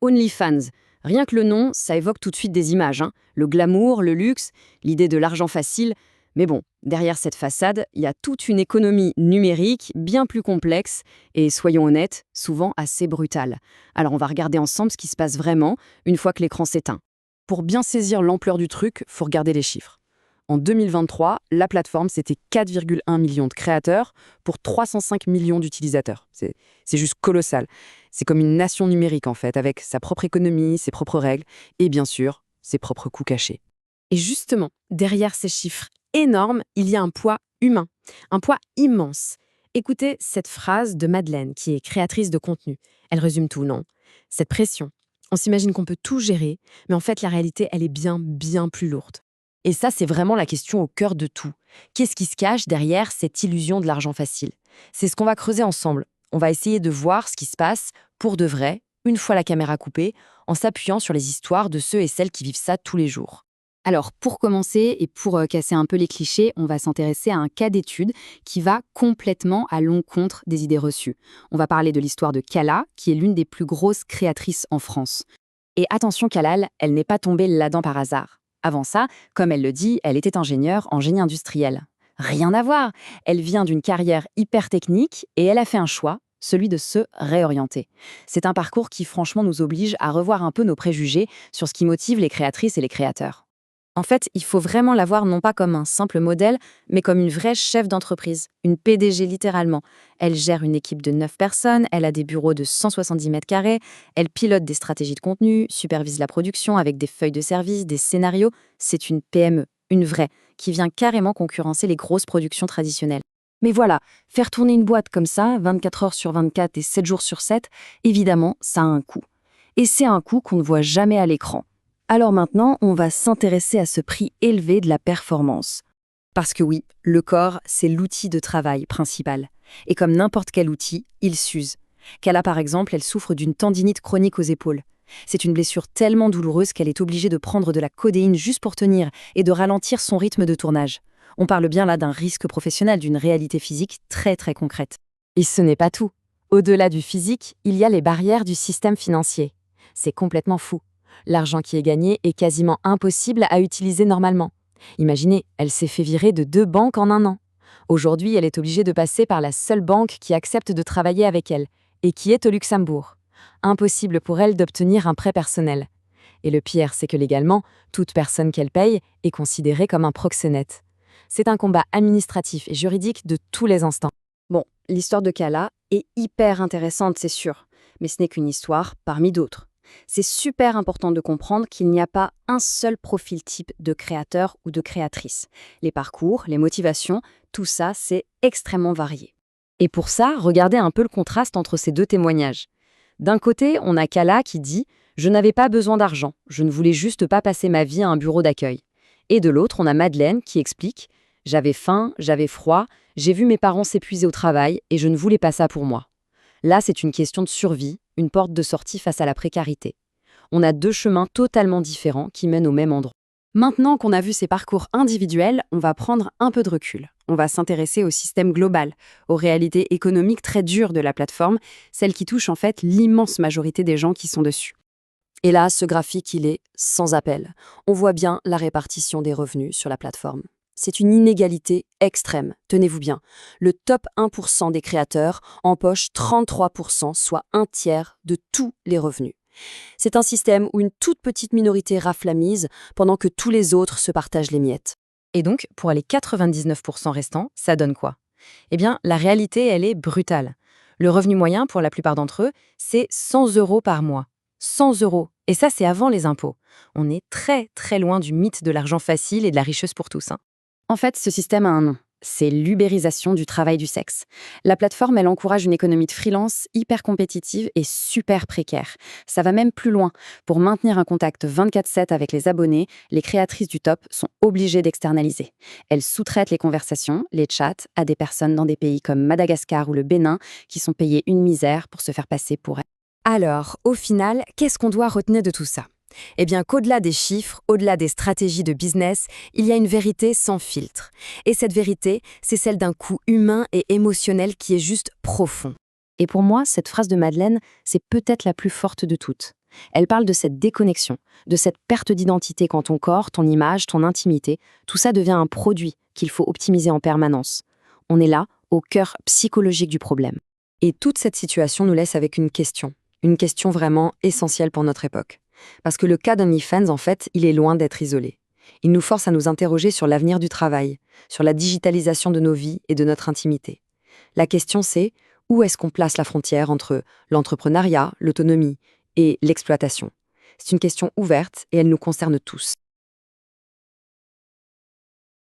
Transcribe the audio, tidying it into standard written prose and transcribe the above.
OnlyFans. Rien que le nom, ça évoque tout de suite des images, hein. Le glamour, le luxe, l'idée de l'argent facile. Mais bon, derrière cette façade, il y a toute une économie numérique bien plus complexe et, soyons honnêtes, souvent assez brutale. Alors on va regarder ensemble ce qui se passe vraiment une fois que l'écran s'éteint. Pour bien saisir l'ampleur du truc, faut regarder les chiffres. En 2023, la plateforme, c'était 4,1 millions de créateurs pour 305 millions d'utilisateurs. C'est juste colossal. C'est comme une nation numérique en fait, avec sa propre économie, ses propres règles et bien sûr, ses propres coûts cachés. Et justement, derrière ces chiffres énormes, il y a un poids humain, un poids immense. Écoutez cette phrase de Madeleine, qui est créatrice de contenu. Elle résume tout, non? Cette pression. On s'imagine qu'on peut tout gérer, mais en fait, la réalité, elle est bien plus lourde. Et ça, c'est vraiment la question au cœur de tout. Qu'est-ce qui se cache derrière cette illusion de l'argent facile? C'est ce qu'on va creuser ensemble. On va essayer de voir ce qui se passe pour de vrai, une fois la caméra coupée, en s'appuyant sur les histoires de ceux et celles qui vivent ça tous les jours. Alors, pour commencer et pour casser un peu les clichés, on va s'intéresser à un cas d'étude qui va complètement à l'encontre des idées reçues. On va parler de l'histoire de Kala, qui est l'une des plus grosses créatrices en France. Et attention, Kala, elle n'est pas tombée là-dedans par hasard. Avant ça, comme elle le dit, elle était ingénieure en génie industriel. Rien à voir. Elle vient d'une carrière hyper technique et elle a fait un choix, celui de se réorienter. C'est un parcours qui franchement nous oblige à revoir un peu nos préjugés sur ce qui motive les créatrices et les créateurs. En fait, il faut vraiment la voir non pas comme un simple modèle, mais comme une vraie chef d'entreprise, une PDG littéralement. Elle gère une équipe de 9 personnes, elle a des bureaux de 170 mètres carrés, elle pilote des stratégies de contenu, supervise la production avec des feuilles de service, des scénarios. C'est une PME, une vraie, qui vient carrément concurrencer les grosses productions traditionnelles. Mais voilà, faire tourner une boîte comme ça, 24 heures sur 24 et 7 jours sur 7, évidemment, ça a un coût. Et c'est un coût qu'on ne voit jamais à l'écran. Alors maintenant, on va s'intéresser à ce prix élevé de la performance. Parce que oui, le corps, c'est l'outil de travail principal. Et comme n'importe quel outil, il s'use. Kala, par exemple, elle souffre d'une tendinite chronique aux épaules. C'est une blessure tellement douloureuse qu'elle est obligée de prendre de la codéine juste pour tenir et de ralentir son rythme de tournage. On parle bien là d'un risque professionnel, d'une réalité physique très concrète. Et ce n'est pas tout. Au-delà du physique, il y a les barrières du système financier. C'est complètement fou. L'argent qui est gagné est quasiment impossible à utiliser normalement. Imaginez, elle s'est fait virer de 2 banques en un an. Aujourd'hui, elle est obligée de passer par la seule banque qui accepte de travailler avec elle, et qui est au Luxembourg. Impossible pour elle d'obtenir un prêt personnel. Et le pire, c'est que légalement, toute personne qu'elle paye est considérée comme un proxénète. C'est un combat administratif et juridique de tous les instants. Bon, l'histoire de Kala est hyper intéressante, c'est sûr, mais ce n'est qu'une histoire parmi d'autres. C'est super important de comprendre qu'il n'y a pas un seul profil type de créateur ou de créatrice. Les parcours, les motivations, tout ça, c'est extrêmement varié. Et pour ça, regardez un peu le contraste entre ces deux témoignages. D'un côté, on a Kala qui dit « Je n'avais pas besoin d'argent, je ne voulais juste pas passer ma vie à un bureau d'accueil ». Et de l'autre, on a Madeleine qui explique « J'avais faim, j'avais froid, j'ai vu mes parents s'épuiser au travail et je ne voulais pas ça pour moi ». Là, c'est une question de survie, une porte de sortie face à la précarité. On a 2 chemins totalement différents qui mènent au même endroit. Maintenant qu'on a vu ces parcours individuels, on va prendre un peu de recul. On va s'intéresser au système global, aux réalités économiques très dures de la plateforme, celles qui touchent en fait l'immense majorité des gens qui sont dessus. Et là, ce graphique, il est sans appel. On voit bien la répartition des revenus sur la plateforme. C'est une inégalité extrême, tenez-vous bien. Le top 1% des créateurs empoche 33%, soit un tiers de tous les revenus. C'est un système où une toute petite minorité rafle la mise, pendant que tous les autres se partagent les miettes. Et donc, pour les 99% restants, ça donne quoi? Eh bien, la réalité, elle est brutale. Le revenu moyen, pour la plupart d'entre eux, c'est 100 € par mois. 100 €. Et ça, c'est avant les impôts. On est très loin du mythe de l'argent facile et de la richesse pour tous, hein. En fait, ce système a un nom. C'est l'ubérisation du travail du sexe. La plateforme, elle encourage une économie de freelance hyper compétitive et super précaire. Ça va même plus loin. Pour maintenir un contact 24/7 avec les abonnés, les créatrices du top sont obligées d'externaliser. Elles sous-traitent les conversations, les chats, à des personnes dans des pays comme Madagascar ou le Bénin qui sont payées une misère pour se faire passer pour elles. Alors, au final, qu'est-ce qu'on doit retenir de tout ça? Eh bien qu'au-delà des chiffres, au-delà des stratégies de business, il y a une vérité sans filtre. Et cette vérité, c'est celle d'un coût humain et émotionnel qui est juste profond. Et pour moi, cette phrase de Madeleine, c'est peut-être la plus forte de toutes. Elle parle de cette déconnexion, de cette perte d'identité quand ton corps, ton image, ton intimité, tout ça devient un produit qu'il faut optimiser en permanence. On est là, au cœur psychologique du problème. Et toute cette situation nous laisse avec une question vraiment essentielle pour notre époque. Parce que le cas d'OnlyFans, en fait, il est loin d'être isolé. Il nous force à nous interroger sur l'avenir du travail, sur la digitalisation de nos vies et de notre intimité. La question c'est, où est-ce qu'on place la frontière entre l'entrepreneuriat, l'autonomie et l'exploitation? C'est une question ouverte et elle nous concerne tous.